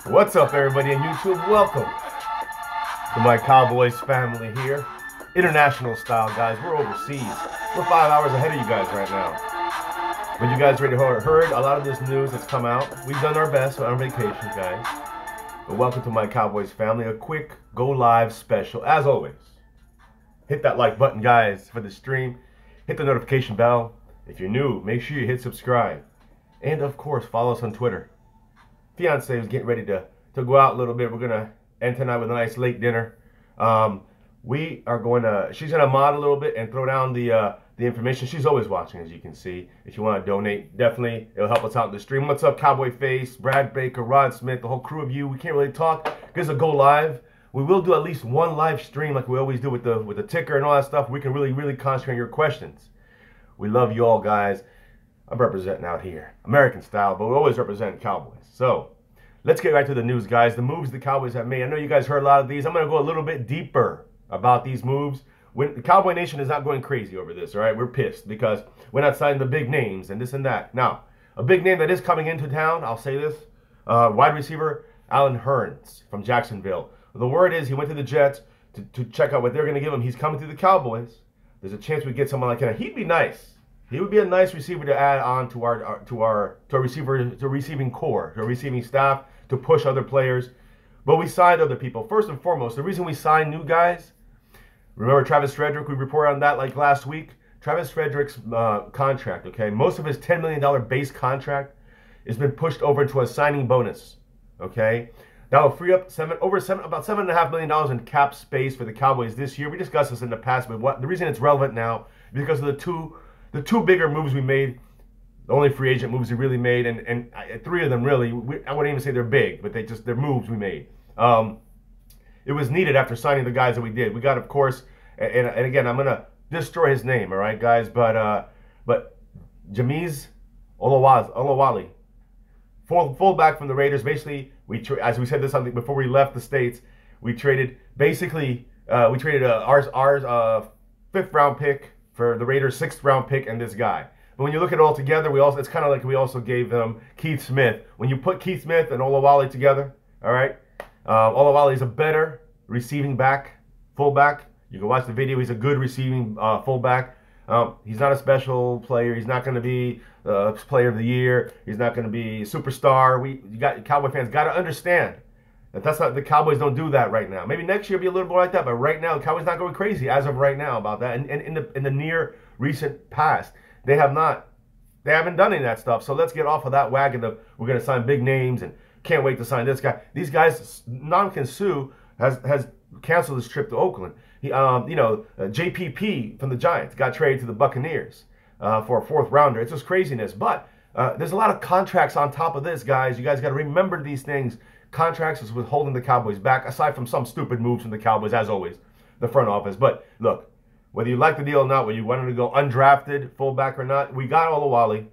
What's up, everybody on YouTube? Welcome to my Cowboys family here. International style, guys. We're overseas. We're 5 hours ahead of you guys right now. But you guys already heard a lot of this news that's come out. We've done our best on our vacation, guys. But welcome to my Cowboys family. A quick go live special, as always. Hit that like button, guys, for the stream. Hit the notification bell. If you're new, make sure you hit subscribe. And, of course, follow us on Twitter. Fiance is getting ready to go out a little bit. We're gonna end tonight with a nice late dinner. She's gonna mod a little bit and throw down the information. She's always watching, as you can see. If you want to donate, definitely it'll help us out in the stream. What's up, Cowboy Face, Brad Baker, Rod Smith, the whole crew of you? We can't really talk because of go live. We will do at least one live stream like we always do with the ticker and all that stuff. We can really concentrate on your questions. We love you all, guys. I'm representing out here, American style, but we always represent Cowboys. So let's get right to the news, guys. The moves the Cowboys have made. I know you guys heard a lot of these. I'm going to go a little bit deeper about these moves. When the Cowboy Nation is not going crazy over this, all right? We're pissed because we're not signing the big names and this and that. Now, a big name that is coming into town, I'll say this, wide receiver Allen Hurns from Jacksonville. The word is he went to the Jets to check out what they're going to give him. He's coming to the Cowboys. There's a chance we get someone like him. He'd be nice. He would be a nice receiver to add on to our receiving core, to our receiving staff, to push other players. But we signed other people. First and foremost, the reason we signed new guys, remember Travis Frederick, we reported on that like last week. Travis Frederick's contract, okay, most of his $10 million base contract has been pushed over into a signing bonus, okay? That will free up about $7.5 million in cap space for the Cowboys this year. We discussed this in the past, but the reason it's relevant now is because of the two bigger moves we made, the only free agent moves we really made, and three of them really, I wouldn't even say they're big, but they're moves we made. It was needed after signing the guys that we did. We got, of course, and again, I'm gonna destroy his name, all right, guys, but Jameez Olawale, fullback from the Raiders. Basically, as we said this something before we left the States, we traded our fifth round pick for the Raiders' sixth round pick and this guy. But when you look at it all together, it's kind of like we also gave them Keith Smith. When you put Keith Smith and Olawale together, all right, Olawale is a better receiving fullback. You can watch the video. He's a good receiving fullback. He's not a special player. He's not going to be player of the year. He's not going to be a superstar. Cowboy fans got to understand that's not, the Cowboys don't do that right now. Maybe next year will be a little more like that, but right now the Cowboys not going crazy as of right now about that. And in the near recent past, they haven't done any of that stuff. So let's get off of that wagon of we're going to sign big names and can't wait to sign this guy. These guys, Ndamukong Suh has canceled his trip to Oakland. He, JPP from the Giants got traded to the Buccaneers for a fourth rounder. It's just craziness. But there's a lot of contracts on top of this, guys. You guys got to remember these things. Contracts is what's holding the Cowboys back, aside from some stupid moves from the Cowboys, as always, the front office. But look, whether you like the deal or not, whether you wanted to go undrafted, fullback or not, we got Olawale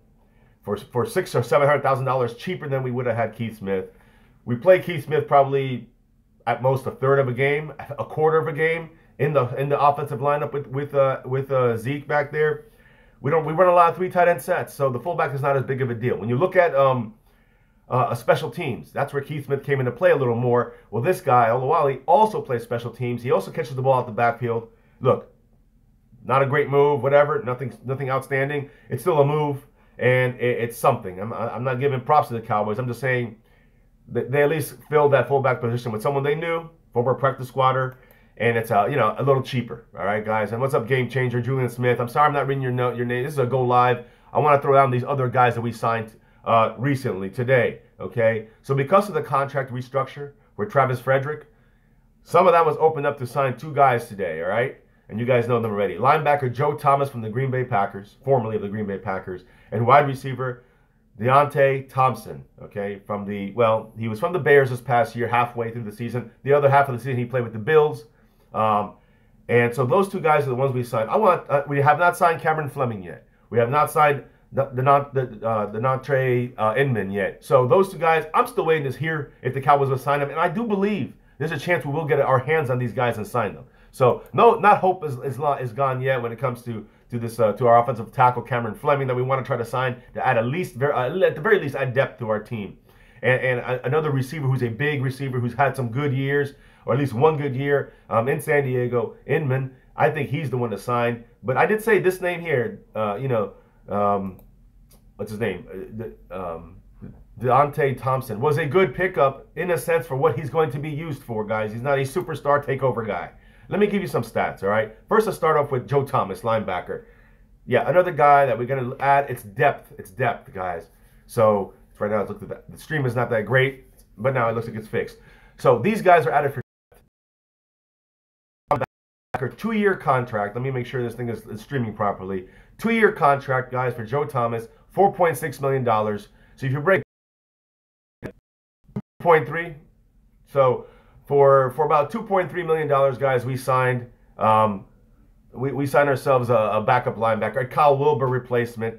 for $600,000 or $700,000 cheaper than we would have had Keith Smith. We play Keith Smith probably at most a third of a game, a quarter of a game in the offensive lineup with Zeke back there. We run a lot of three tight end sets, so the fullback is not as big of a deal. When you look at special teams, that's where Keith Smith came into play a little more. Well, this guy, Olawale, also plays special teams. He also catches the ball out the backfield. Look, not a great move, whatever, nothing outstanding. It's still a move, and it's something. I'm not giving props to the Cowboys. I'm just saying that they at least filled that fullback position with someone they knew, former practice squatter, and it's a little cheaper. All right, guys. And what's up, Game Changer, Julian Smith? I'm sorry I'm not reading your name. This is a go live. I want to throw down these other guys that we signed recently, today, okay? So because of the contract restructure for Travis Frederick, some of that was opened up to sign two guys today, all right? And you guys know them already. Linebacker Joe Thomas from the Green Bay Packers, formerly of the Green Bay Packers, and wide receiver Deontay Thompson, okay? He was from the Bears this past year, halfway through the season. The other half of the season, he played with the Bills. And so those two guys are the ones we signed. We have not signed Cameron Fleming yet. We have not signed the Notre Inman yet. So those two guys, I'm still waiting to hear if the Cowboys will sign them. And I do believe there's a chance we will get our hands on these guys and sign them. So no, not hope is gone yet when it comes to our offensive tackle Cameron Fleming that we want to try to sign to add at the very least add depth to our team. and another receiver who's a big receiver who's had some good years, or at least one good year in San Diego, Inman. I think he's the one to sign. But I did say this name here, what's his name? Deontay Thompson was a good pickup in a sense for what he's going to be used for, guys. He's not a superstar takeover guy. Let me give you some stats, all right? First, let's start off with Joe Thomas, linebacker. Yeah, another guy that we're going to add. It's depth. It's depth, guys. So right now, the stream is not that great, but now it looks like it's fixed. So these guys are added for depth. 2-year contract. Let me make sure this thing is streaming properly. 2-year contract, guys, for Joe Thomas, $4.6 million. So if you break 2.3, so for about $2.3 million, guys, we signed we signed ourselves a backup linebacker, a Kyle Wilbur replacement,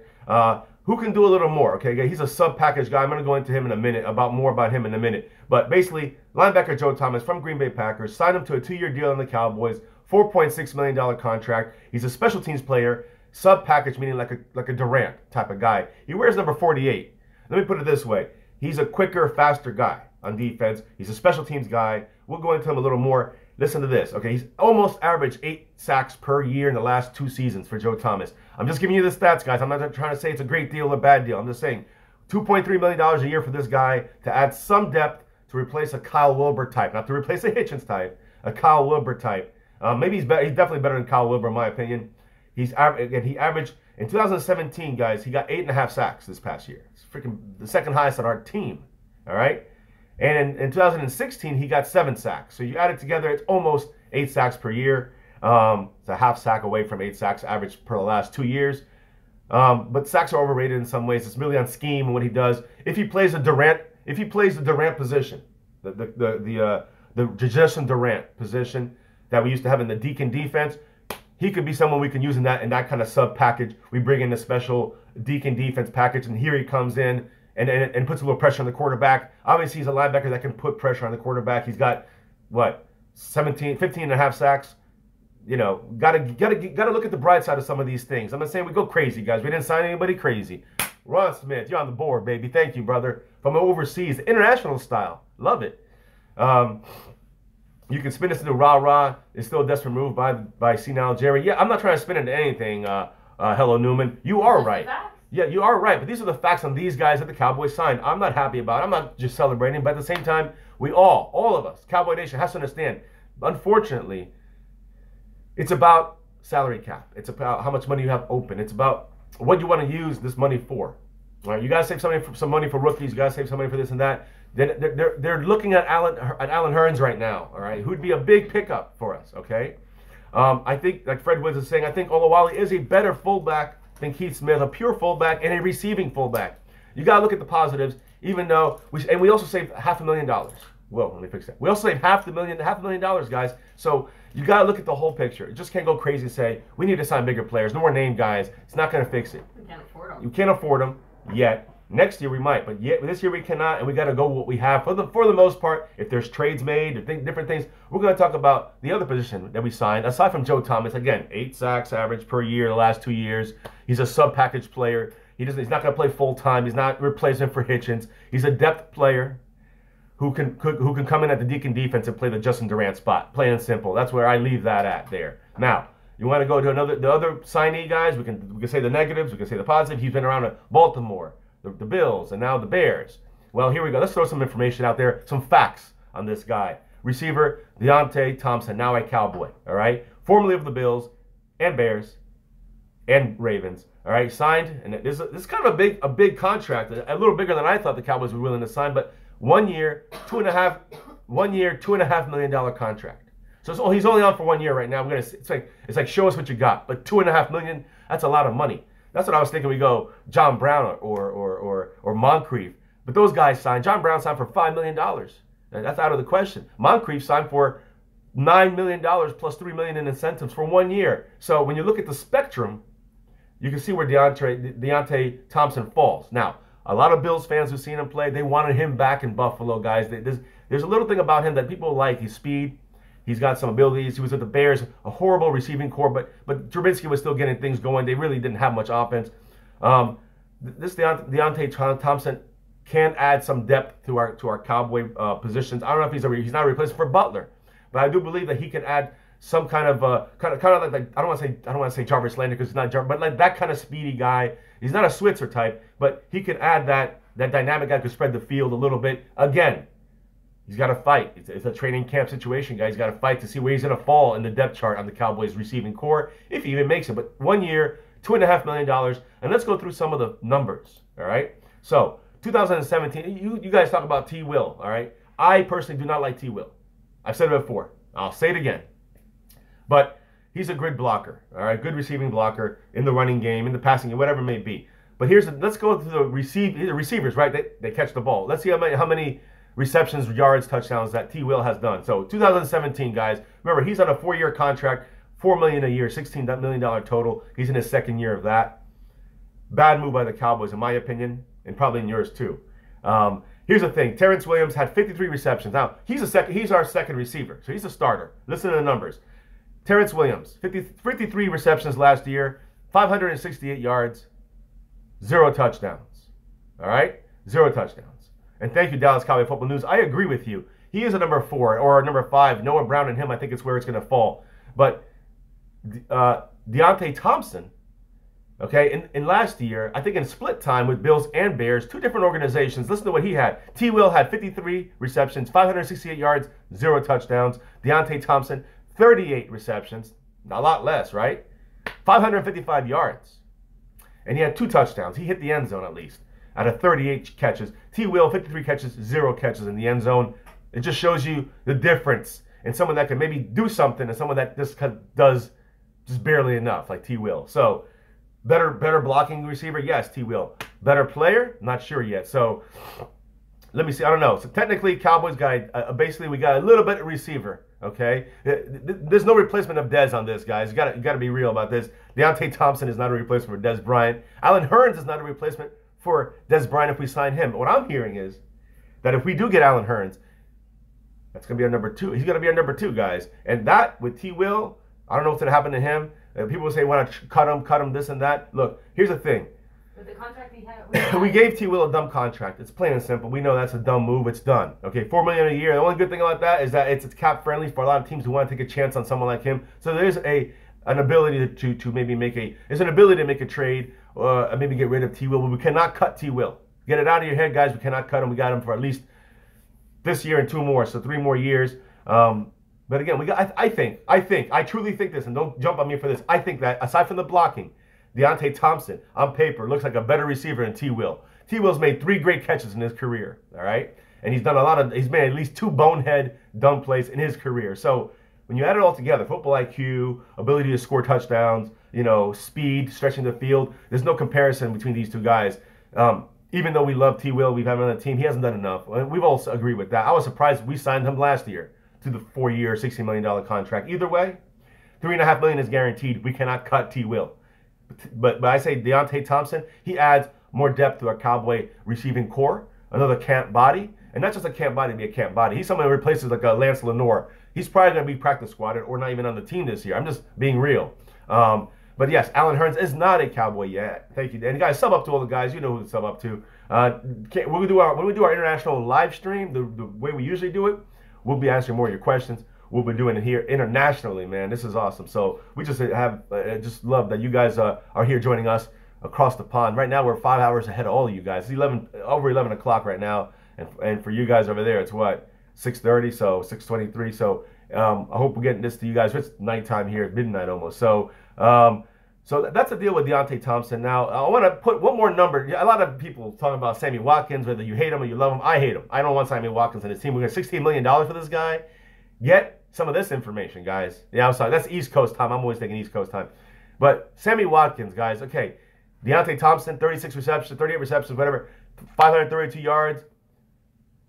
who can do a little more. Okay, he's a sub package guy. I'm going to go into him in a minute, more about him in a minute. But basically, linebacker Joe Thomas from Green Bay Packers signed him to a 2-year deal on the Cowboys, $4.6 million contract. He's a special teams player, sub package meaning like a Durant type of guy. He wears number 48. Let me put it this way: he's a quicker, faster guy on defense. He's a special teams guy. We'll go into him a little more. Listen to this, okay? He's almost averaged 8 sacks per year in the last 2 seasons for Joe Thomas. I'm just giving you the stats, guys. I'm not trying to say it's a great deal or a bad deal. I'm just saying $2.3 million a year for this guy to add some depth to replace a Kyle Wilbur type. Not to replace a Hitchens type, a Kyle Wilbur type. Maybe he's better. He's definitely better than Kyle Wilbur, in my opinion. He averaged, in 2017, guys, he got 8.5 sacks this past year. It's freaking the second highest on our team, all right? And in 2016, he got 7 sacks. So you add it together, it's almost 8 sacks per year. It's a half sack away from 8 sacks average per the last 2 years. But sacks are overrated in some ways. It's really on scheme and what he does. If he plays the Durant position, the Justin Durant position that we used to have in the Deacon defense, he could be someone we can use in that kind of sub package. We bring in the special Deacon defense package, and here he comes in and puts a little pressure on the quarterback. Obviously, he's a linebacker that can put pressure on the quarterback. He's got, what, 15.5 sacks? You know, gotta look at the bright side of some of these things. I'm not saying we go crazy, guys. We didn't sign anybody crazy. Ron Smith, you're on the board, baby. Thank you, brother. From overseas, international style. Love it. You can spin this into rah-rah. It's still a desperate move by Senile Jerry. Yeah, I'm not trying to spin into anything, Hello Newman. You are right. Yeah, you are right. But these are the facts on these guys that the Cowboys signed. I'm not happy about it. I'm not just celebrating. But at the same time, we all of us, Cowboy Nation, has to understand, unfortunately, it's about salary cap. It's about how much money you have open. It's about what you want to use this money for. All right, you got to save some money for rookies. You got to save some money for this and that. They're looking at Alan Hearns right now. All right, who'd be a big pickup for us. Okay, I think, like Fred Woods is saying, I think Olawale is a better fullback than Keith Smith, a pure fullback and a receiving fullback. You got to look at the positives. Even though we also saved $500,000. Whoa, let me fix that. We also saved $500,000, guys. So you got to look at the whole picture. You just can't go crazy and say we need to sign bigger players, no more name guys. It's not going to fix it. We can't afford them. You can't afford them yet. Next year we might, but yet this year we cannot, and we got to go with what we have for the most part. If there's trades made, or different things, we're going to talk about the other position that we signed aside from Joe Thomas. Again, 8 sacks average per year the last 2 years. He's a sub-package player. He's not going to play full time. He's not replacement for Hitchens. He's a depth player who can come in at the Deacon defense and play the Justin Durant spot. Plain and simple. That's where I leave that at there. Now, you want to go to the other signee guys? We can say the negatives. We can say the positive. He's been around Baltimore, the Bills, and now the Bears. Well, here we go. Let's throw some information out there, some facts on this guy. Receiver Deontay Thompson, now a Cowboy. All right, formerly of the Bills and Bears and Ravens. All right, signed, and this is kind of a big contract, a little bigger than I thought the Cowboys were willing to sign, but 1 year, $2.5 million contract. So he's only on for 1 year right now. It's like show us what you got, but $2.5 million, that's a lot of money. That's what I was thinking. We go John Brown or Moncrief, but those guys signed. John Brown signed for $5 million. That's out of the question. Moncrief signed for $9 million plus $3 million in incentives for 1 year. So when you look at the spectrum, you can see where Deontay Thompson falls. Now, a lot of Bills fans who've seen him play, they wanted him back in Buffalo, guys. There's a little thing about him that people like. His speed. He's got some abilities. He was at the Bears, a horrible receiving core, but Trubisky was still getting things going. They really didn't have much offense. This Deontay Thompson can add some depth to our Cowboy positions. I don't know if he's not a replacement for Butler, but I do believe that he can add some kind of like I don't want to say Jarvis Landry because it's not Jarvis, but like that kind of speedy guy. He's not a Switzer type, but he can add that dynamic guy who can spread the field a little bit. Again, he's got to fight. It's a training camp situation, guys. He's got to fight to see where he's going to fall in the depth chart on the Cowboys receiving core, if he even makes it. But 1 year, $2.5 million, and let's go through some of the numbers. All right. So 2017, you guys talk about T. Will. All right. I personally do not like T. Will. I've said it before. I'll say it again. But he's a good blocker, all right, good receiving blocker in the running game, in the passing game, whatever it may be. But let's go to the receivers, right? They catch the ball. Let's see how many receptions, yards, touchdowns that T. Will has done. So 2017, guys, remember he's on a 4-year contract, $4 million a year, $16 million total. He's in his 2nd year of that. Bad move by the Cowboys, in my opinion, and probably in yours too. Here's the thing: Terrence Williams had 53 receptions. Now he's our second receiver, so he's a starter. Listen to the numbers. Terrence Williams, 53 receptions last year, 568 yards, 0 touchdowns. All right? 0 touchdowns. And thank you, Dallas Cowboy Football News. I agree with you. He is a number 4 or a number 5. Noah Brown and him, I think it's where it's going to fall. But Deontay Thompson, okay, in last year, I think in split time with Bills and Bears, 2 different organizations, listen to what he had. T. Will had 53 receptions, 568 yards, 0 touchdowns. Deontay Thompson, 38 receptions, a lot less, right? 555 yards. And he had 2 touchdowns. He hit the end zone at least out of 38 catches. T. Will, 53 catches, 0 catches in the end zone. It just shows you the difference in someone that can maybe do something and someone that just does just barely enough, like T. Will. So, better blocking receiver? Yes, T. Will. Better player? Not sure yet. So, let me see. I don't know. So, technically, Cowboys guy, basically, we got a little bit of receiver. Okay, there's no replacement of Dez on this, guys. You got to be real about this. Deontay Thompson is not a replacement for Dez Bryant. Allen Hurns is not a replacement for Dez Bryant if we sign him. But what I'm hearing is that if we do get Allen Hurns, that's going to be our number 2. He's going to be our number 2, guys. And that with T. Will, I don't know what's going to happen to him. People will say, "Want to cut him, this and that." Look, here's the thing. With the contract he had, we gave T. Will a dumb contract. It's plain and simple. We know that's a dumb move. It's done. Okay, $4 million a year. The only good thing about that is that it's cap friendly for a lot of teams who want to take a chance on someone like him. So there's an ability to maybe make a trade, or maybe get rid of T. Will. But we cannot cut T. Will. Get it out of your head, guys. We cannot cut him. We got him for at least this year and 2 more, so 3 more years. But again, I truly think this, and don't jump on me for this. I think that aside from the blocking, Deontay Thompson, on paper, looks like a better receiver than T. Will. T. Will's made 3 great catches in his career, all right? And he's made at least 2 bonehead dumb plays in his career. So when you add it all together, football IQ, ability to score touchdowns, speed, stretching the field, there's no comparison between these 2 guys. Even though we love T. Will, we've had him on the team, he hasn't done enough. We've all agreed with that. I was surprised we signed him last year to the 4-year, $60 million contract. Either way, $3.5 million is guaranteed. We cannot cut T. Will. But I say Deontay Thompson, he adds more depth to our Cowboy receiving core, another camp body. And not just a camp body to be a camp body. He's someone who replaces like a Lance Lenore. He's probably going to be practice squatted or not even on the team this year. I'm just being real. But yes, Allen Hurns is not a Cowboy yet. Thank you. And guys, sub up to all the guys. You know who to sub up to. When we do our international live stream, the way we usually do it, we'll be answering more of your questions. We'll be doing it here internationally, man. This is awesome. So we just just love that you guys are here joining us across the pond. Right now, we're 5 hours ahead of all of you guys. It's over 11 o'clock right now. And for you guys over there, it's what, 6:30, so 6:23. So I hope we're getting this to you guys. It's nighttime here, at midnight almost. So that's the deal with Deontay Thompson. Now, I want to put one more number. A lot of people talking about Sammy Watkins, whether you hate him or you love him. I hate him. I don't want Sammy Watkins on his team. We're going to $16 million for this guy. Get some of this information, guys. Yeah, I'm sorry. That's East Coast time. I'm always thinking East Coast time. But Sammy Watkins, guys, okay. Deontay Thompson, 38 receptions, whatever, 532 yards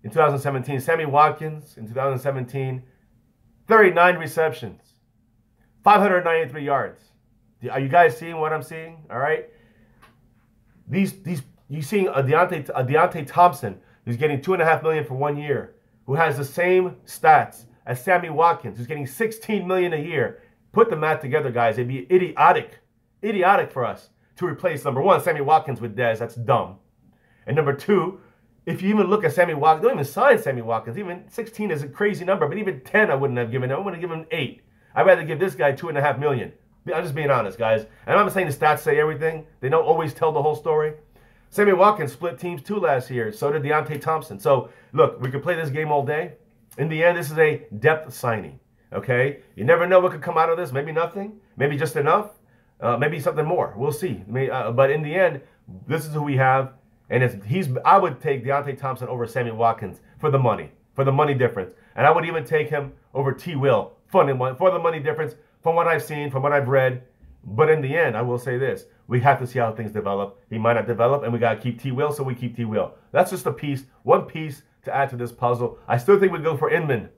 in 2017. Sammy Watkins in 2017, 39 receptions, 593 yards. Are you guys seeing what I'm seeing? All right. You seeing a Deontay Thompson who's getting $2.5 million for 1 year, who has the same stats as Sammy Watkins, who's getting $16 million a year. Put the math together, guys. It'd be idiotic for us to replace, number 1, Sammy Watkins with Dez. That's dumb. And number 2, if you even look at Sammy Watkins, don't even sign Sammy Watkins. Even 16 is a crazy number, but even 10 I wouldn't have given him. I would have given him 8. I'd rather give this guy $2.5 million. I'm just being honest, guys. And I'm not saying the stats say everything. They don't always tell the whole story. Sammy Watkins split teams too last year. So did Deontay Thompson. So, look, we could play this game all day. In the end, this is a depth signing, okay? You never know what could come out of this. Maybe nothing. Maybe just enough. Maybe something more. We'll see. But in the end, this is who we have. And I would take Deontay Thompson over Sammy Watkins for the money difference. And I would even take him over T. Will for the money difference, from what I've seen, from what I've read. But in the end, I will say this. We have to see how things develop. He might not develop, and we got to keep T. Will, so we keep T. Will. That's just one piece to add to this puzzle. I still think we'd go for Inman.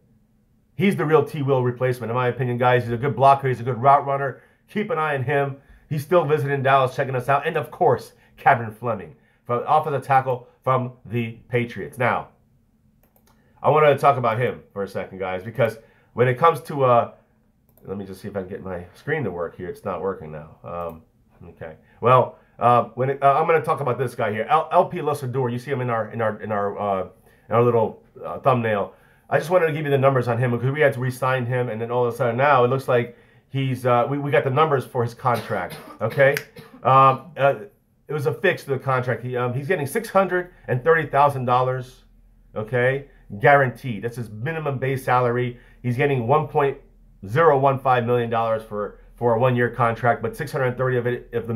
He's the real T. Will replacement, in my opinion, guys. He's a good blocker. He's a good route runner. Keep an eye on him. He's still visiting Dallas, checking us out. And, of course, Cameron Fleming, offensive tackle from the Patriots. Now, I want to talk about him for a second, guys, because when it comes to let me just see if I can get my screen to work here. It's not working now. Okay. Well, I'm going to talk about this guy here, LP Lusador. You see him in our little thumbnail. I just wanted to give you the numbers on him because we had to re-sign him, and then all of a sudden now it looks like he's we got the numbers for his contract. Okay. It was a fix to the contract. He's getting $630,000. Okay, guaranteed. That's his minimum base salary. He's getting $1.015 million for a 1-year contract, but 630 of it, of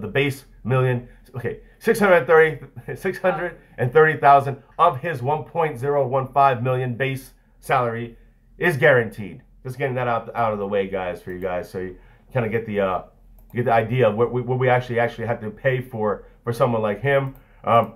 the base million. Okay, 630,000 of his 1.015 million base salary is guaranteed. Just getting that out of the way, guys, for you guys, so you kind of get the idea of what we actually have to pay for someone like him,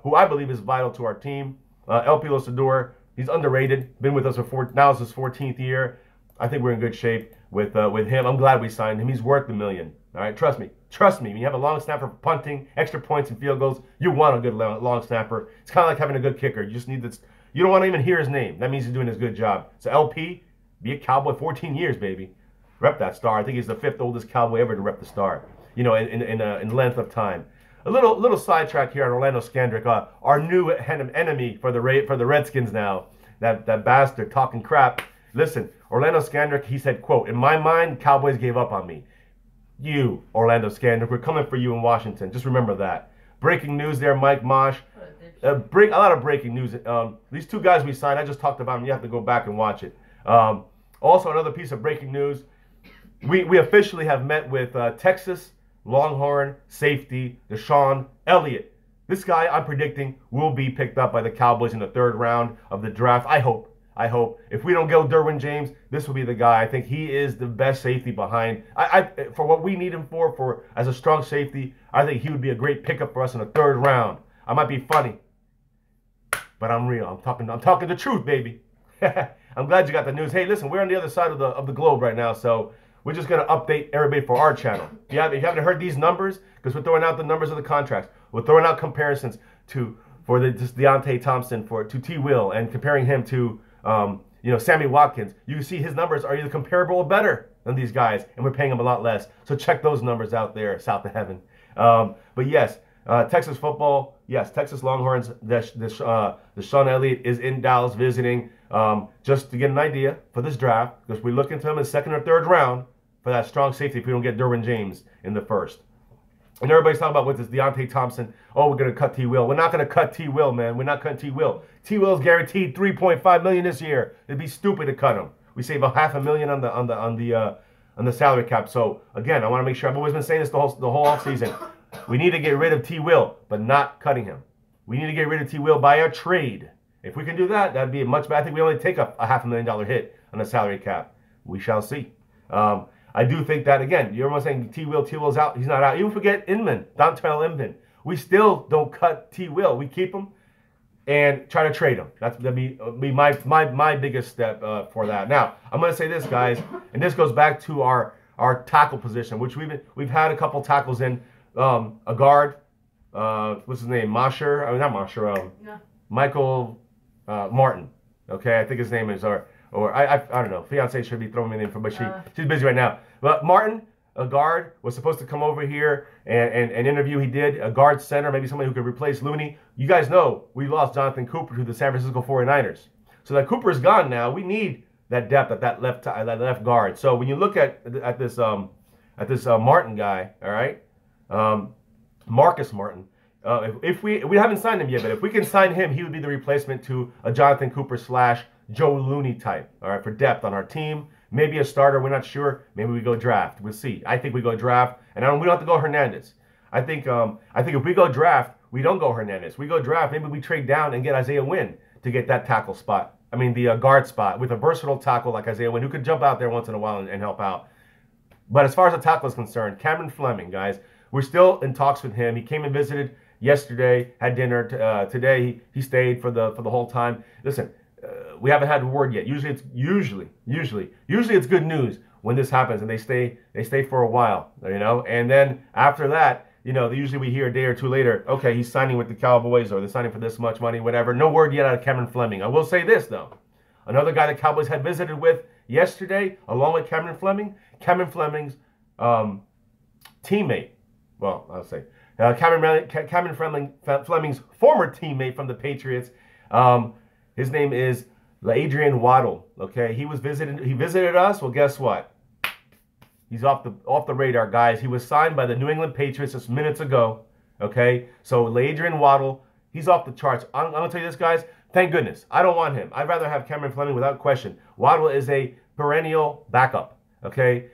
who I believe is vital to our team. LP Lusador, he's underrated. Been with us for now it's his 14th year. I think we're in good shape with him. I'm glad we signed him. He's worth $1 million. All right, trust me. Trust me. When you have a long snapper for punting, extra points, and field goals, you want a good long snapper. It's kind of like having a good kicker. You just need this. You don't want to even hear his name. That means he's doing his good job. So LP, be a Cowboy, 14 years, baby. Rep that star. I think he's the 5th oldest Cowboy ever to rep the star. You know, in length of time. A little sidetrack here on Orlando Scandrick, our new enemy for the Redskins now. That bastard talking crap. Listen, Orlando Scandrick, he said, quote, "In my mind, Cowboys gave up on me." You, Orlando Scandrick, we're coming for you in Washington. Just remember that. Breaking news there, Mike Mosh. A lot of breaking news. These two guys we signed, I just talked about them. You have to go back and watch it. Also, another piece of breaking news. We officially have met with Texas Longhorn safety Deshaun Elliott. This guy, I'm predicting, will be picked up by the Cowboys in the 3rd round of the draft. I hope. If we don't go Derwin James, this will be the guy. I think he is the best safety behind. For what we need him for as a strong safety, I think he would be a great pickup for us in the 3rd round. I might be funny, but I'm real. I'm talking the truth, baby. I'm glad you got the news. Hey, listen, we're on the other side of the globe right now, so we're just going to update everybody for our channel. If you haven't heard these numbers, because we're throwing out the numbers of the contracts. We're throwing out comparisons for Deontay Thompson to T. Will, and comparing him to Sammy Watkins. You can see his numbers are either comparable or better than these guys, and we're paying them a lot less. So check those numbers out there, south of heaven. But yes, Texas football, yes, Texas Longhorns, Deshaun Elliott is in Dallas visiting, just to get an idea for this draft, because we look into him in 2nd or 3rd round for that strong safety if we don't get Derwin James in the 1st. And everybody's talking about with this Deontay Thompson, oh, we're going to cut T. Will. We're not going to cut T. Will, man. We're not cutting T. Will. T. Will's guaranteed $3.5 million this year. It'd be stupid to cut him. We save $500,000 on the salary cap. So again, I want to make sure. I've always been saying this the whole offseason. We need to get rid of T. Will, but not cutting him. We need to get rid of T. Will by a trade. If we can do that, that'd be much better. I think we only take a $500,000 hit on the salary cap. We shall see. I do think that, again, you're almost saying T. Will's out. He's not out. Even forget Inman, Dontrell Inman. We still don't cut T. Will. We keep him and try to trade him. That'd be my biggest step for that. Now, I'm going to say this, guys, and this goes back to our tackle position, which we've had a couple tackles in. A guard, what's his name? Mosher? I mean, not Mosher. Michael Martin. Okay, I think his name is, or I don't know. Fiance should be throwing me the info, but she's busy right now. But Martin, a guard was supposed to come over here and interview. He did, a guard center, maybe somebody who could replace Looney. You guys know we lost Jonathan Cooper to the San Francisco 49ers. So that Cooper's gone now. We need that depth at that left guard. So when you look at this Martin guy, all right, Marcus Martin. If we haven't signed him yet, but if we can sign him, he would be the replacement to a Jonathan Cooper / Joe Looney type. All right, for depth on our team. Maybe a starter. We're not sure. Maybe we go draft. We'll see. I think we go draft, and we don't have to go Hernandez. I think if we go draft, we don't go Hernandez. We go draft. Maybe we trade down and get Isaiah Wynn to get that tackle spot. I mean the guard spot with a versatile tackle like Isaiah Wynn who could jump out there once in a while and help out. But as far as the tackle is concerned, Cameron Fleming, guys, we're still in talks with him. He came and visited yesterday, had dinner. Today he stayed for the whole time. Listen, we haven't had a word yet. Usually it's good news when this happens and they stay for a while, you know. And then after that, you know, usually we hear a day or two later, okay, he's signing with the Cowboys or they're signing for this much money, whatever. No word yet out of Cameron Fleming. I will say this though, another guy the Cowboys had visited with yesterday, along with Cameron Fleming's teammate. Well, I'll say Cameron Fleming's former teammate from the Patriots. His name is Adrian Waddle. Okay, he visited us. Well, guess what? He's off the radar, guys. He was signed by the New England Patriots just minutes ago. Okay, so Adrian Waddle, he's off the charts. I'm gonna tell you this, guys. Thank goodness. I don't want him. I'd rather have Cameron Fleming without question. Waddle is a perennial backup. Okay,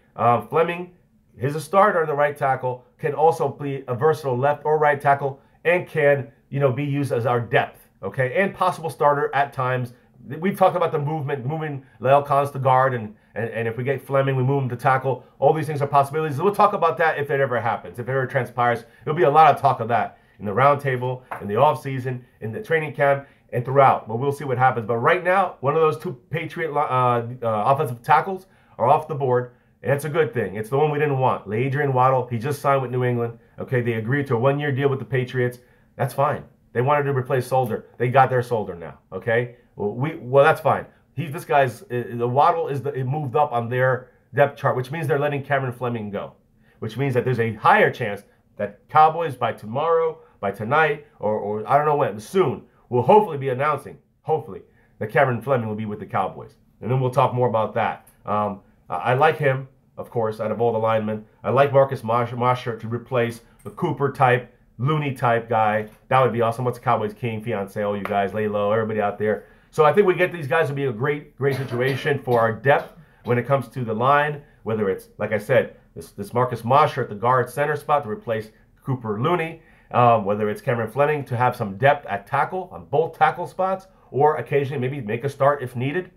Fleming is a starter in the right tackle. Can also be a versatile left or right tackle, and can, you know, be used as our depth. Okay, and possible starter at times. We've talked about the moving Lael Collins to guard, and if we get Fleming, we move him to tackle. All these things are possibilities. We'll talk about that if it ever happens, if it ever transpires. There'll be a lot of talk of that in the roundtable, in the offseason, in the training camp, and throughout. But we'll see what happens. But right now, one of those two Patriot offensive tackles are off the board, and it's a good thing. It's the one we didn't want. Adrian Waddle, he just signed with New England. Okay, they agreed to a one-year deal with the Patriots. That's fine. They wanted to replace Solder. They got their Solder now. Okay. Well, that's fine. The Waddle it moved up on their depth chart, which means they're letting Cameron Fleming go, which means that there's a higher chance that Cowboys by tomorrow, by tonight, or I don't know when, soon, will hopefully be announcing, that Cameron Fleming will be with the Cowboys. And then we'll talk more about that. I like him, of course, out of all the linemen. I like Marcus Mosher to replace the Cooper type, Looney type guy. That would be awesome. What's the Cowboys king, fiance, all you guys, lay low, everybody out there. So I think we get these guys to be a great situation for our depth when it comes to the line, whether it's, like I said, this Marcus Mosher at the guard center spot to replace Cooper Looney, whether it's Cameron Fleming to have some depth at tackle on both tackle spots, or occasionally maybe make a start if needed.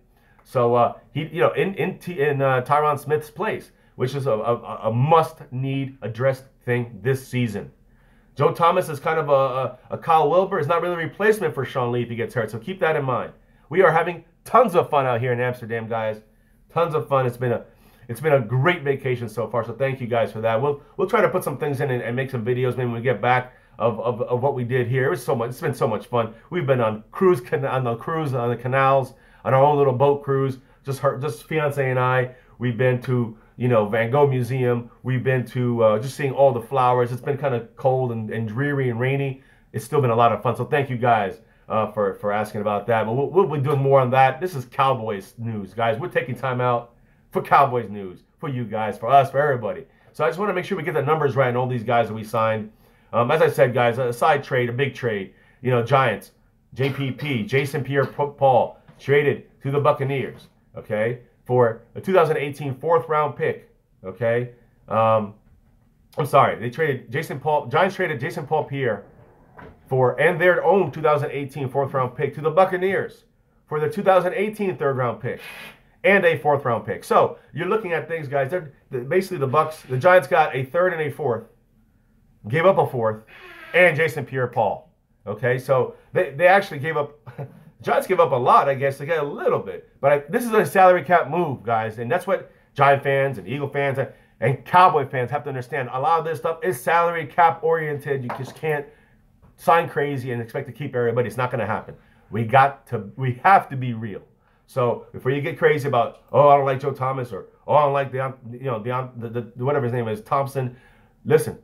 So he, you know, in Tyron Smith's place, which is a must-need addressed thing this season. Joe Thomas is kind of a Kyle Wilber. It's not really a replacement for Sean Lee if he gets hurt, so keep that in mind. We are having tons of fun out here in Amsterdam, guys. Tons of fun. It's been a great vacation so far, so thank you guys for that. We'll try to put some things in and make some videos maybe when we get back of what we did here. It was so much. It's been so much fun. We've been on the canals, on our own little boat cruise. Just fiance and I. We've been to, you know, Van Gogh Museum. We've been to just seeing all the flowers. It's been kind of cold and dreary and rainy. It's still been a lot of fun. So thank you guys for asking about that. But we'll be doing more on that. This is Cowboys news, guys. We're taking time out for Cowboys news, for you guys, for us, for everybody. So I just want to make sure we get the numbers right on all these guys that we signed. As I said, guys, a side trade, a big trade. You know, Giants, JPP, Jason Pierre-Paul, traded to the Buccaneers, okay, for a 2018 4th-round pick, okay. I'm sorry, Giants traded Jason Pierre and their own 2018 4th-round pick to the Buccaneers for the 2018 3rd-round pick and a 4th-round pick. So you're looking at things, guys. Basically, the Giants got a 3rd and a 4th, gave up a 4th, and Jason Pierre-Paul. Okay, so they actually gave up. Giants gave up a lot, I guess. They got a little bit, but this is a salary cap move, guys, and that's what Giant fans and Eagle fans and Cowboy fans have to understand. A lot of this stuff is salary cap oriented. You just can't sign crazy and expect to keep everybody. It's not going to happen. We have to be real. So before you get crazy about, oh, I don't like Joe Thomas, or Oh, unlike the whatever his name is, Thompson. Listen,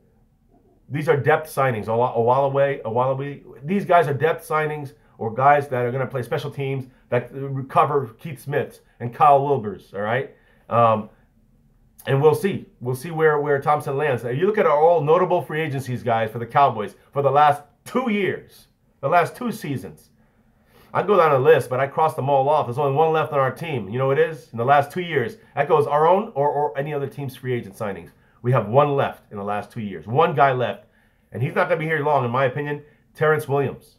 these are depth signings. Owalawe. These guys are depth signings or guys that are going to play special teams that recover Keith Smiths and Kyle Wilbers. All right. And we'll see. We'll see where Thompson lands. Now, you look at our all notable free agencies, guys, for the Cowboys for the last 2 years, the last 2 seasons. I go down a list, but I crossed them all off. There's only one left on our team. You know what it is? In the last 2 years. That goes our own or any other team's free agent signings. We have one left in the last 2 years. One guy left. And he's not going to be here long, in my opinion. Terrence Williams.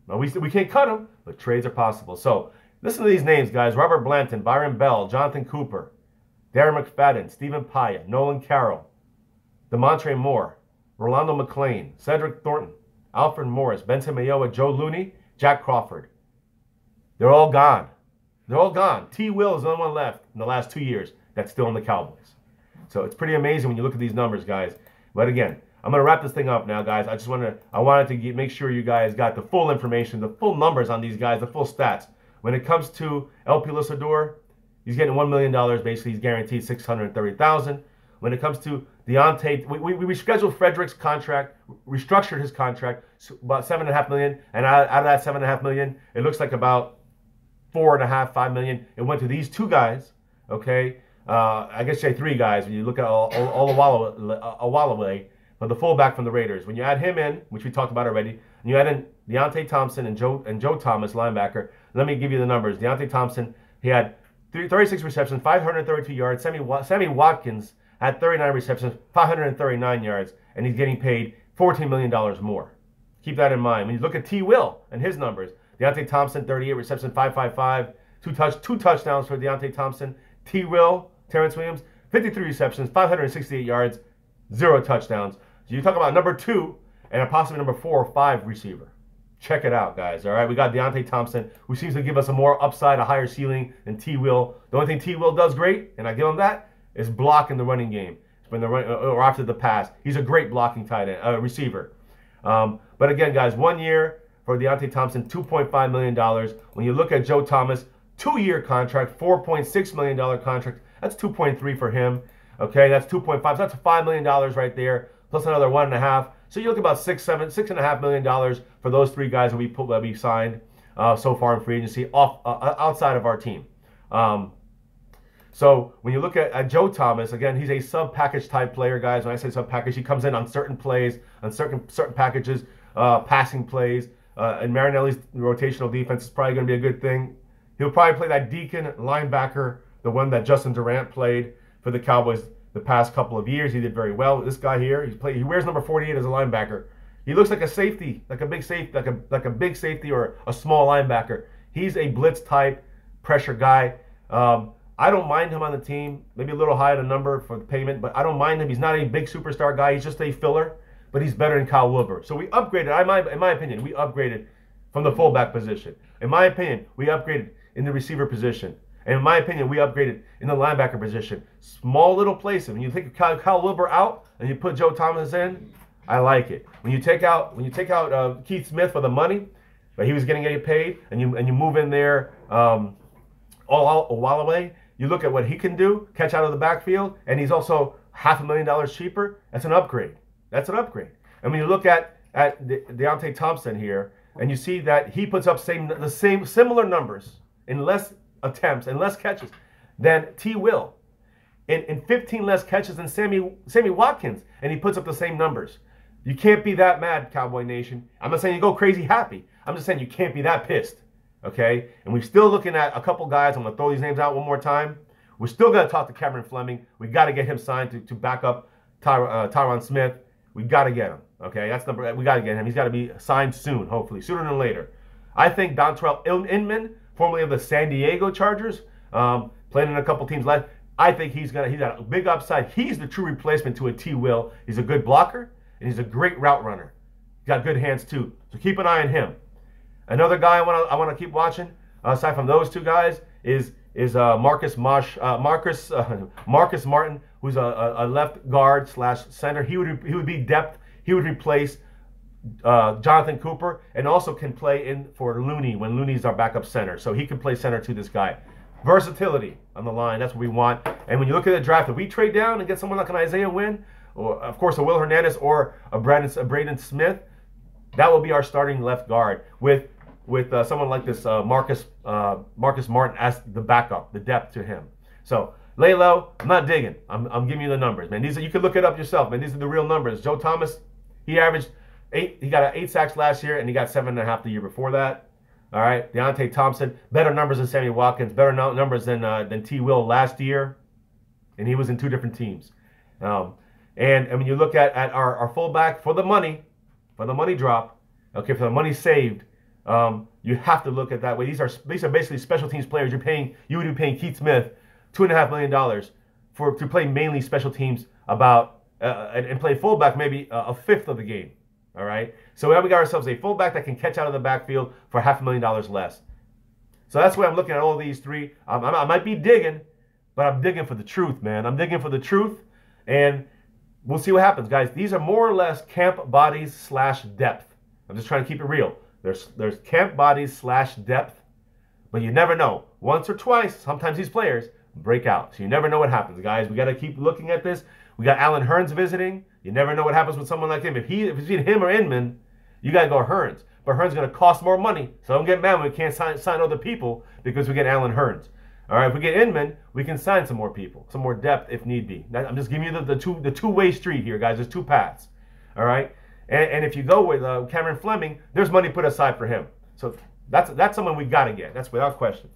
Now, we can't cut him, but trades are possible. So, listen to these names, guys. Robert Blanton, Byron Bell, Jonathan Cooper, Darren McFadden, Stephen Paya, Nolan Carroll, DeMontre Moore, Rolando McClain, Cedric Thornton, Alfred Morris, Benson Mayowa, Joe Looney, Jack Crawford. They're all gone. They're all gone. T. Will is the only one left in the last 2 years that's still in the Cowboys. So it's pretty amazing when you look at these numbers, guys. But again, I'm going to wrap this thing up now, guys. I wanted to make sure you guys got the full information, the full numbers on these guys, the full stats. When it comes to El Pilosador, he's getting $1 million. Basically, he's guaranteed $630,000. When it comes to Deontay, we rescheduled Frederick's contract, restructured his contract, so about $7.5 million, and out of that $7.5 million, it looks like about $4.5, $5 million. It went to these 2 guys. Okay, I guess you say 3 guys when you look at Owalawe, but the fullback from the Raiders. When you add him in, which we talked about already, and you add in Deontay Thompson and Joe Thomas, linebacker. Let me give you the numbers. Deontay Thompson, he had 36 receptions, 532 yards. Sammy Watkins had 39 receptions, 539 yards, and he's getting paid $14 million more. Keep that in mind. When you look at T. Will and his numbers, Deontay Thompson, 38 receptions, 555, 2 touchdowns for Deontay Thompson. T. Will, Terrence Williams, 53 receptions, 568 yards, 0 touchdowns. So you talk about number 2 and a possibly number 4 or 5 receiver. Check it out, guys. All right, we got Deontay Thompson, who seems to give us a more upside, a higher ceiling than T. Will. The only thing T. Will does great, and I give him that, is block in the running game. When or after the pass, he's a great blocking tight end receiver. But again, guys, 1 year for Deontay Thompson, $2.5 million. When you look at Joe Thomas, 2-year contract, $4.6 million contract. That's 2.3 for him. Okay, that's 2.5. So that's $5 million right there, plus another 1.5. So you look about $6.5 million for those 3 guys that we signed so far in free agency outside of our team. So when you look at Joe Thomas, again, he's a sub-package type player, guys. When I say sub-package, he comes in on certain plays, on certain packages, passing plays. And Marinelli's rotational defense is probably going to be a good thing. He'll probably play that Deacon linebacker, the one that Justin Durant played for the Cowboys the past couple of years. He did very well. This guy here, he wears number 48 as a linebacker. He looks like a safety, like a big big safety or a small linebacker. He's a blitz type pressure guy. I don't mind him on the team. Maybe a little high on the number for the payment, but I don't mind him. He's not a big superstar guy. He's just a filler, but he's better than Kyle Wilber. So we upgraded. In my opinion, we upgraded from the fullback position. In my opinion, we upgraded in the receiver position. And in my opinion, we upgraded in the linebacker position. Small little places. When you take Kyle Wilber out and you put Joe Thomas in, I like it. When you take out Keith Smith for the money, but he was getting paid, and you move in there Owalawe, you look at what he can do, catch out of the backfield, and he's also $500,000 cheaper. That's an upgrade. That's an upgrade. And when you look at Deontay Thompson here, and you see that he puts up similar numbers in less attempts and less catches than T. Will, in 15 less catches than Sammy Watkins, and he puts up the same numbers. You can't be that mad, Cowboy Nation. I'm not saying you go crazy happy. I'm just saying you can't be that pissed. Okay? And we're still looking at a couple guys. I'm going to throw these names out one more time. We're still going to talk to Cameron Fleming. We got to get him signed to back up Tyron Smith. We got to get him. Okay? We got to get him. He's got to be signed soon, hopefully, sooner than later. I think Dontrell Inman, formerly of the San Diego Chargers, playing in a couple teams left. I think he's got a big upside. He's the true replacement to a T. Will. He's a good blocker, and he's a great route runner. He's got good hands too. So keep an eye on him. Another guy I want to keep watching, aside from those 2 guys, is Marcus Martin, who's a left guard / center. He would be depth. He would replace Jonathan Cooper, and also can play in for Looney when Looney's our backup center. So he can play center to this guy. versatility on the line. That's what we want. And when you look at the draft, if we trade down and get someone like an Isaiah Wynn, or of course a Will Hernandez or a Braden Smith, that will be our starting left guard with someone like this Marcus Martin as the backup, the depth to him. So lay low. I'm not digging. I'm giving you the numbers, man. You can look it up yourself, man. These are the real numbers. Joe Thomas, he averaged 8. He got 8 sacks last year, and he got 7.5 the year before that. All right, Deontay Thompson, better numbers than Sammy Watkins, better numbers than T. Will last year, and he was in 2 different teams. And when you look at our fullback for the money drop, okay, for the money saved, you have to look at that way. These are basically special teams players. You would be paying Keith Smith $2.5 million to play mainly special teams and play fullback maybe a fifth of the game. All right, so now we got ourselves a fullback that can catch out of the backfield for $500,000 less. So that's why I'm looking at all these 3. I might be digging, but I'm digging for the truth, man. I'm digging for the truth, and we'll see what happens, guys. These are more or less camp bodies / depth. I'm just trying to keep it real. There's camp bodies / depth, but you never know. Once or twice, sometimes these players break out. So you never know what happens, guys. We got to keep looking at this. We got Allen Hurns visiting. You never know what happens with someone like him. If it's either him or Inman, you got to go Hurns. But Hurns is going to cost more money. So don't get mad when we can't sign other people because we get Allen Hurns. All right, if we get Inman, we can sign some more people, some more depth if need be. I'm just giving you the two-way street here, guys. There's 2 paths. All right, and if you go with Cameron Fleming, there's money put aside for him. So that's someone we got to get. That's without question.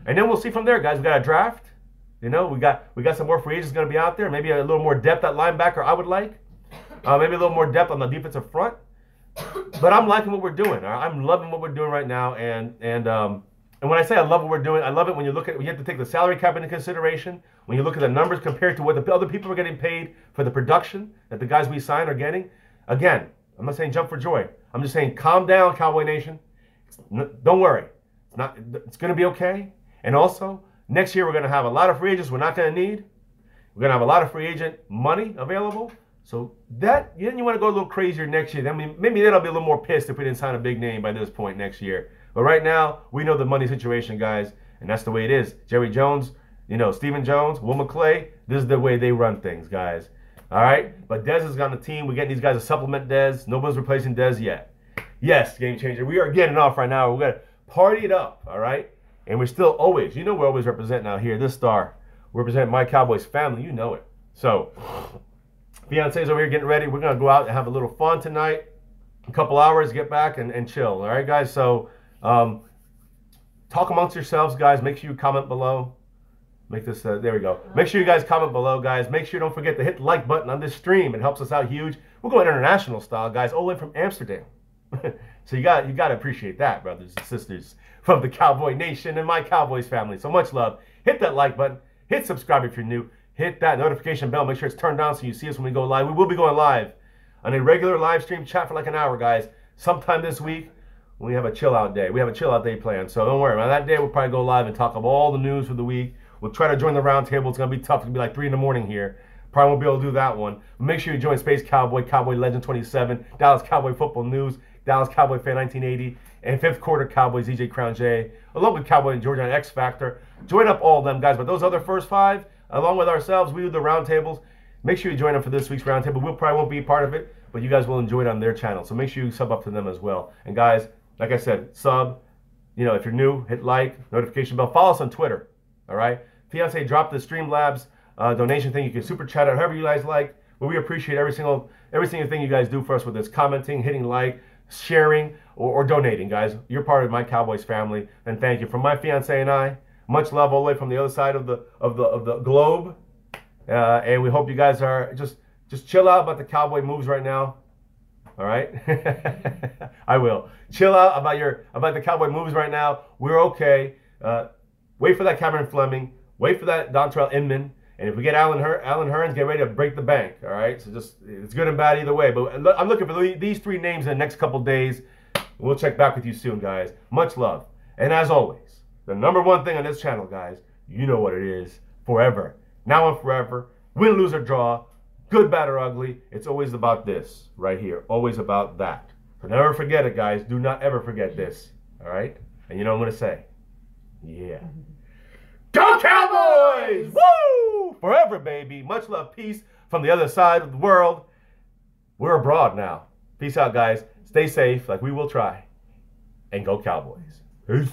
And then we'll see from there, guys. We got a draft. You know, we got some more free agents going to be out there. Maybe a little more depth at linebacker I would like. Maybe a little more depth on the defensive front. But I'm liking what we're doing. I'm loving what we're doing right now. And when I say I love what we're doing, I love it when you have to take the salary cap into consideration. When you look at the numbers compared to what the other people are getting paid for the production that the guys we sign are getting. Again, I'm not saying jump for joy. I'm just saying calm down, Cowboy Nation. Don't worry. It's going to be okay. And also, next year we're going to have a lot of free agents we're not going to need. We're going to have a lot of free agent money available. So then you want to go a little crazier next year. Maybe then I'll be a little more pissed if we didn't sign a big name by this point next year. But right now, we know the money situation, guys, and that's the way it is. Jerry Jones, Stephen Jones, Will McClay, this is the way they run things, guys. All right? But Dez is on the team. We're getting these guys to supplement Dez. Nobody's replacing Dez yet. Yes, game changer. We are getting off right now. We're going to party it up, all right? And we're still always, we're always representing out here. This star, we're representing my Cowboys family. You know it. So, fiance's over here getting ready. We're going to go out and have a little fun tonight. A couple hours, get back and chill. All right, guys? So, talk amongst yourselves, guys. Make sure you comment below. Make this, there we go. Make sure you guys comment below, guys. Make sure you don't forget to hit the like button on this stream. It helps us out huge. We're going international style, guys, all the way from Amsterdam. So you got to appreciate that, brothers and sisters from the Cowboy Nation and my Cowboys family. So much love. Hit that like button. Hit subscribe if you're new. Hit that notification bell. Make sure it's turned on so you see us when we go live. We will be going live on a regular live stream chat for like an hour, guys. Sometime this week, we have a chill out day. We have a chill out day planned. So don't worry. On that day, we'll probably go live and talk about all the news for the week. We'll try to join the round table. It's going to be tough. It's going to be like 3 in the morning here. Probably won't be able to do that one. But make sure you join Space Cowboy, Cowboy Legend 27, Dallas Cowboy Football News, Dallas Cowboy Fan 1980, and Fifth Quarter Cowboys, EJ Crown J, along with Cowboy and Georgia and X Factor. Join up all of them, guys. But those other first 5, along with ourselves, we do the roundtables. Make sure you join them for this week's roundtable. We probably won't be part of it, but you guys will enjoy it on their channel. So make sure you sub up to them as well. And guys, like I said, sub. If you're new, hit like, notification bell. Follow us on Twitter. All right. Fiance dropped the Streamlabs donation thing. You can super chat it however you guys like. But we appreciate every single thing you guys do for us, whether it's commenting, hitting like, sharing, or donating, guys. You're part of my Cowboys family, and thank you. From my fiance and I, much love all the way from the other side of the globe. And we hope you guys are just chill out about the Cowboy moves right now. All right, I will chill out about the Cowboy moves right now. We're okay. Wait for that Cameron Fleming. Wait for that Dontrell Inman. And if we get Allen Hurns, get ready to break the bank. All right, so it's good and bad either way. But I'm looking for these 3 names in the next couple days. We'll check back with you soon, guys. Much love. And as always, the #1 thing on this channel, guys, you know what it is. Forever, now and forever, win, lose, or draw, good, bad, or ugly, it's always about this right here. Always about that. So never forget it, guys. Do not ever forget this. All right? And you know what I'm going to say? Yeah. Go Cowboys! Woo! Forever, baby. Much love, peace from the other side of the world. We're abroad now. Peace out, guys. Stay safe like we will try. And go Cowboys. Peace.